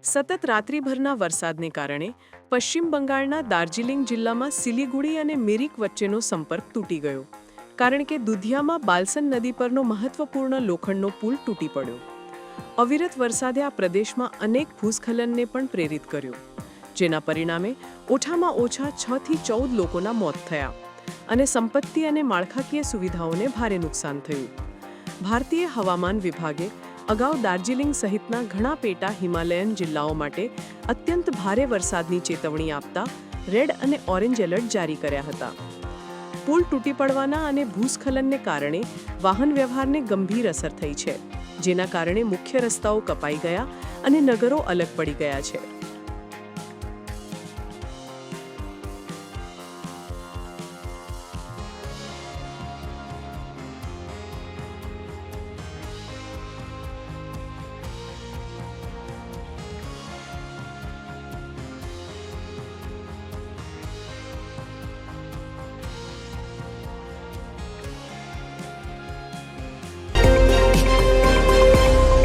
સતત રાત્રિભરના વરસાદને કારણે પશ્ચિમ બંગાળના દાર્જિલિંગ જિલ્લામાં સિલિગુડી અને મિરિક વચ્ચેનો સંપર્ક તૂટી ગયો, કારણ કે દુધિયામાં બાલસન નદી પરનો મહત્વપૂર્ણ લોખંડનો પુલ તૂટી પડ્યો. અવિરત વરસાદે આ પ્રદેશમાં અનેક ભૂસ્ખલનને પણ પ્રેરિત કર્યો, જેના પરિણામે ઓછામાં ઓછા 6 થી 14 લોકોના મોત થયા અને સંપત્તિ અને માળખાકીય સુવિધાઓને ભારે નુકસાન થયું. ભારતીય હવામાન વિભાગે અગાઉ દાર્જિલિંગ સહિતના ઘણા પેટા હિમાલયન જિલ્લાઓ માટે અત્યંત ભારે વરસાદની ચેતવણી આપતા રેડ અને ઓરેન્જ એલર્ટ જારી કર્યા હતા. પુલ તૂટી પડવાના અને ભૂસ્ખલનને કારણે વાહન વ્યવહારને ગંભીર અસર થઈ છે, જેના કારણે મુખ્ય રસ્તાઓ કપાઈ ગયા અને નગરો અલગ પડી ગયા છે.